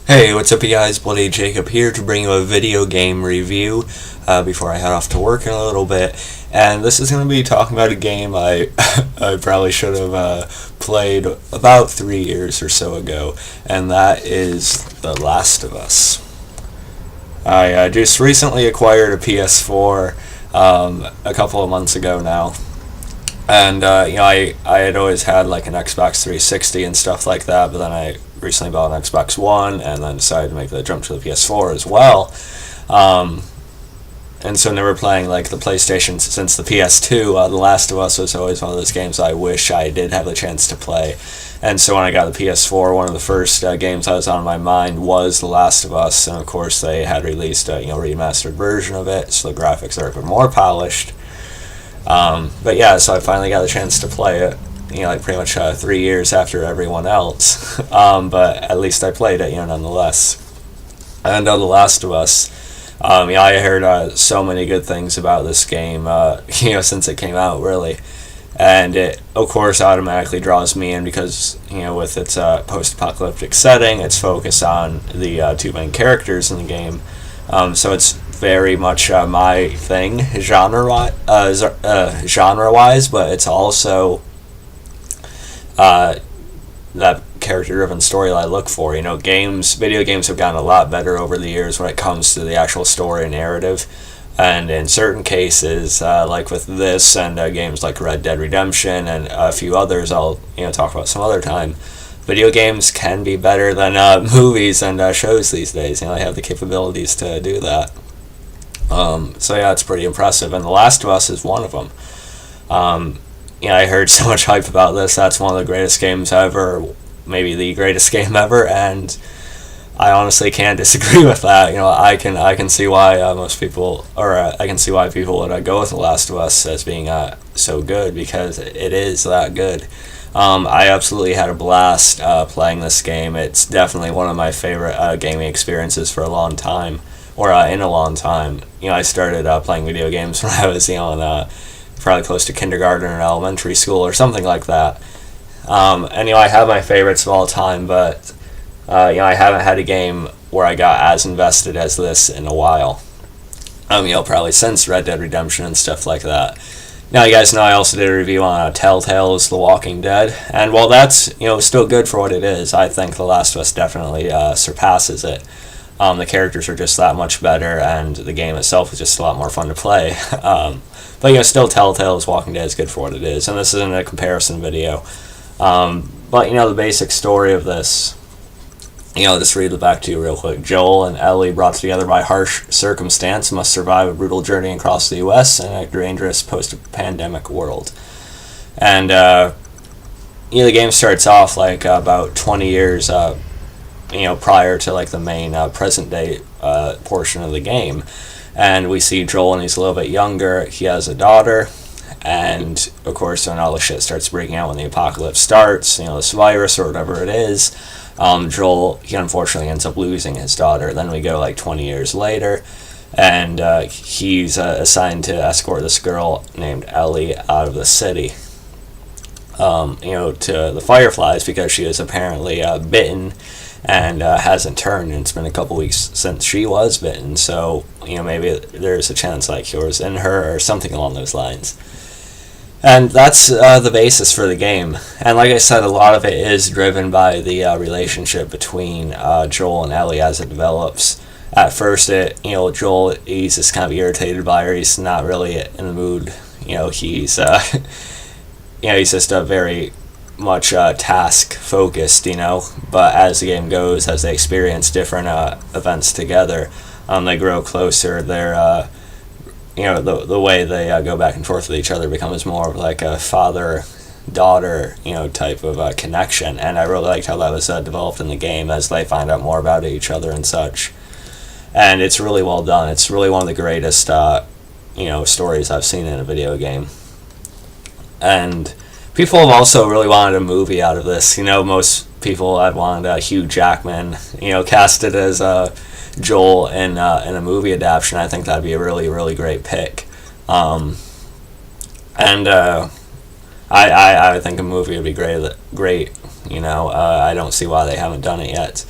Hey, what's up you guys? Bloody Jacob here to bring you a video game review before I head off to work in a little bit. And this is going to be talking about a game I I probably should have played about 3 years or so ago, and that is The Last of Us. I just recently acquired a PS4 a couple of months ago now. And I had always had like an Xbox 360 and stuff like that, but then I recently bought an Xbox One and then decided to make the jump to the PS4 as well. And so never playing like the PlayStation since the PS2. The Last of Us was always one of those games I wish I did have the chance to play. And so when I got the PS4, one of the first games that was on my mind was The Last of Us, and of course they had released a remastered version of it, so the graphics are even more polished. But yeah, so I finally got the chance to play it, like pretty much 3 years after everyone else. But at least I played it, nonetheless. And The Last of Us, I heard so many good things about this game, since it came out, really. And it, of course, automatically draws me in because, with its post-apocalyptic setting, its focus on the two main characters in the game. So it's very much my thing genre-wise, but it's also that character-driven story that I look for. Video games have gotten a lot better over the years when it comes to the actual story and narrative, and in certain cases, like with this and games like Red Dead Redemption and a few others I'll talk about some other time, video games can be better than movies and shows these days. They have the capabilities to do that. So yeah, it's pretty impressive, and The Last of Us is one of them. I heard so much hype about this. That's one of the greatest games ever, maybe the greatest game ever, and I honestly can't disagree with that. I can see why most people, or I can see why people would go with The Last of Us as being so good, because it is that good. I absolutely had a blast playing this game. It's definitely one of my favorite gaming experiences for a long time, or in a long time. I started playing video games when I was, probably close to kindergarten or elementary school or something like that. And I have my favorites of all time, but I haven't had a game where I got as invested as this in a while. Probably since Red Dead Redemption and stuff like that. Now, you guys know I also did a review on Telltale's The Walking Dead, and while that's still good for what it is, I think The Last of Us definitely surpasses it. The characters are just that much better, and the game itself is just a lot more fun to play. But still Telltale's Walking Dead is good for what it is, and this isn't a comparison video. But the basic story of this, just read it back to you real quick. Joel and Ellie, brought together by harsh circumstance, must survive a brutal journey across the U.S. in a dangerous post-pandemic world. And the game starts off like about 20 years prior to like the main present day portion of the game, and we see Joel, and he's a little bit younger. He has a daughter, and of course when all the shit starts breaking out, when the apocalypse starts, this virus or whatever it is, Joel, he unfortunately ends up losing his daughter. Then we go like 20 years later, and he's assigned to escort this girl named Ellie out of the city, to the Fireflies, because she is apparently bitten and hasn't turned, and it's been a couple weeks since she was bitten, so maybe there's a chance like yours in her or something along those lines. And that's the basis for the game. And like I said, a lot of it is driven by the relationship between Joel and Ellie as it develops. At first, Joel, he's just kind of irritated by her. He's not really in the mood. He's he's just a very much task focused. But as the game goes, as they experience different events together, they grow closer. They're the way they go back and forth with each other becomes more of like a father-daughter, type of connection. And I really liked how that was developed in the game as they find out more about each other and such. And it's really well done. It's really one of the greatest, stories I've seen in a video game. And people have also really wanted a movie out of this. Most people had wanted Hugh Jackman, casted as Joel in a movie adaptation. I think that'd be a really, really great pick. And I think a movie would be great. I don't see why they haven't done it yet.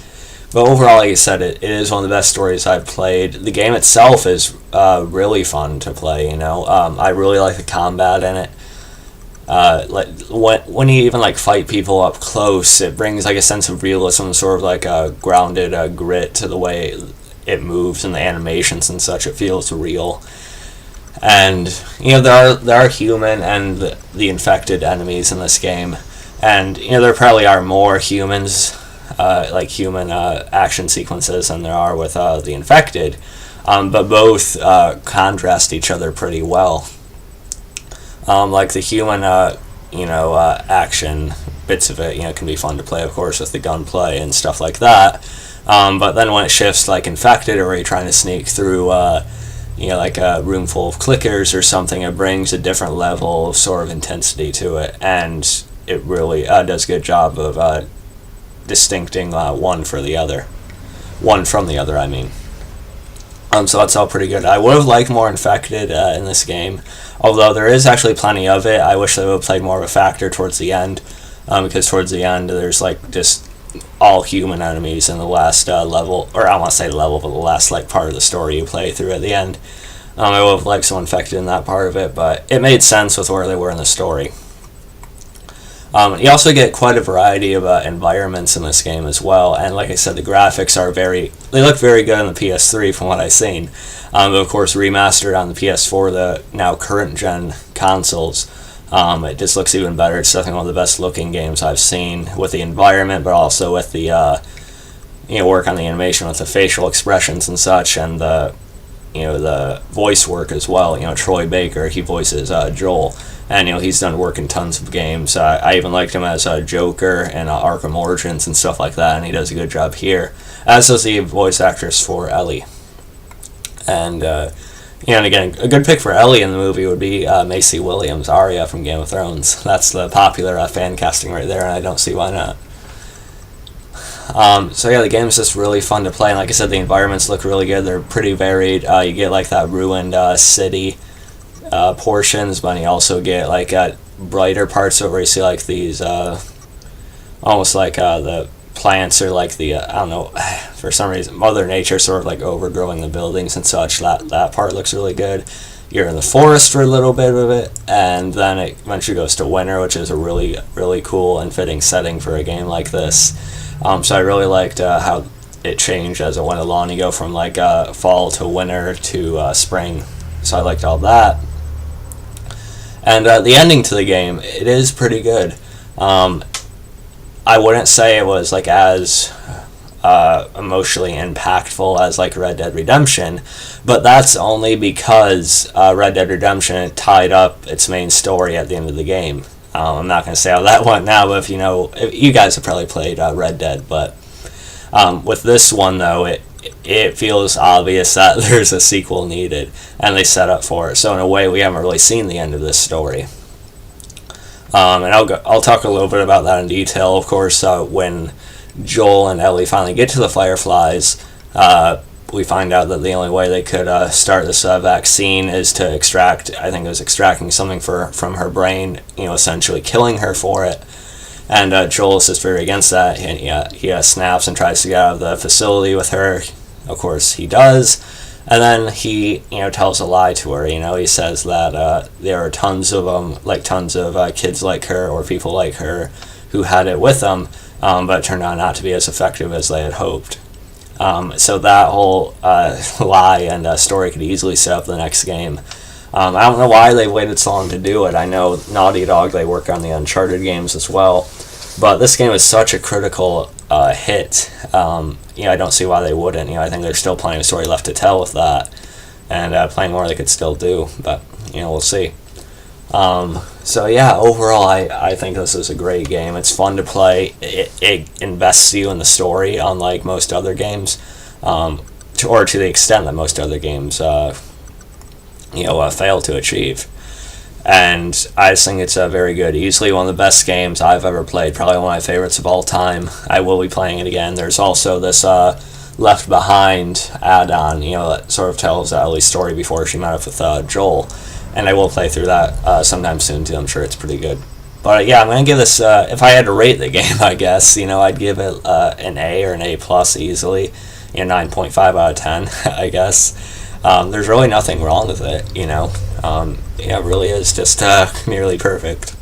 But overall, like I said, it is one of the best stories I've played. The game itself is really fun to play. I really like the combat in it. Like when you even like fight people up close, it brings like a sense of realism, sort of like a grounded grit to the way it moves and the animations and such. It feels real. And there are human and the infected enemies in this game, and there probably are more humans, like human action sequences than there are with the infected, but both contrast each other pretty well. Like the human, action bits of it, can be fun to play, of course, with the gunplay and stuff like that. But then when it shifts like infected, or you're trying to sneak through, like a room full of clickers or something, it brings a different level of sort of intensity to it, and it really does a good job of distincting one from the other. I mean. So that's all pretty good. I would have liked more infected in this game, although there is actually plenty of it. I wish they would have played more of a factor towards the end, because towards the end there's like just all human enemies in the last level, or I want to say level, but the last like part of the story you play through at the end. I would have liked some infected in that part of it, but it made sense with where they were in the story. You also get quite a variety of environments in this game as well, and like I said, the graphics they look very good on the PS3 from what I've seen. But of course, remastered on the PS4, the now current gen consoles, it just looks even better. It's definitely one of the best looking games I've seen with the environment, but also with the work on the animation with the facial expressions and such, and the voice work as well. Troy Baker, he voices Joel. And he's done work in tons of games. I even liked him as Joker and Arkham Origins and stuff like that, and he does a good job here. As does the voice actress for Ellie. And and again, a good pick for Ellie in the movie would be Maisie Williams, Arya from Game of Thrones. That's the popular fan casting right there, and I don't see why not. So yeah, the game's just really fun to play, and like I said, the environments look really good. They're pretty varied. You get like that ruined city portions, but you also get like brighter parts over. You see like these almost like the plants, or like the I don't know, for some reason Mother Nature sort of like overgrowing the buildings and such. That part looks really good. You're in the forest for a little bit of it, and then it eventually goes to winter, which is a really, really cool and fitting setting for a game like this. So I really liked how it changed as it went along. You go from like fall to winter to spring, so I liked all that. And the ending to the game, it is pretty good. I wouldn't say it was like as emotionally impactful as like Red Dead Redemption, but that's only because Red Dead Redemption tied up its main story at the end of the game. I'm not going to say how that went now, but if you guys have probably played Red Dead, but with this one though, it feels obvious that there's a sequel needed, and they set up for it. So in a way, we haven't really seen the end of this story. And I'll talk a little bit about that in detail. Of course, when Joel and Ellie finally get to the Fireflies, we find out that the only way they could start this vaccine is to extract. I think it was extracting something from her brain, essentially killing her for it. And Joel is just very against that, and he snaps and tries to get out of the facility with her. Of course, he does, and then he tells a lie to her. He says that there are tons of them, like tons of kids like her or people like her who had it with them, but it turned out not to be as effective as they had hoped. So that whole lie and story could easily set up the next game. I don't know why they waited so long to do it. I know Naughty Dog, they work on the Uncharted games as well, but this game is such a critical hit. I don't see why they wouldn't. I think there's still plenty of story left to tell with that, and plenty more they could still do, but we'll see. So yeah, overall, I think this is a great game. It's fun to play. It invests you in the story, unlike most other games, or to the extent that most other games fail to achieve. And I just think it's very good. Easily one of the best games I've ever played. Probably one of my favorites of all time. I will be playing it again. There's also this Left Behind add-on, that sort of tells Ellie's story before she met up with Joel. And I will play through that sometime soon too. I'm sure it's pretty good. But yeah, I'm gonna give this. If I had to rate the game, I guess I'd give it an A or an A plus easily. 9.5 out of 10, I guess. There's really nothing wrong with it. It really is just nearly perfect.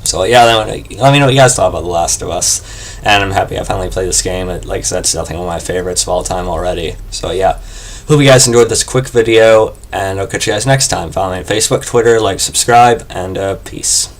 So yeah, let me know what you guys thought about The Last of Us. And I'm happy I finally played this game. Like I said, it's definitely one of my favorites of all time already. So yeah, hope you guys enjoyed this quick video, and I'll catch you guys next time. Follow me on Facebook, Twitter, like, subscribe, and peace.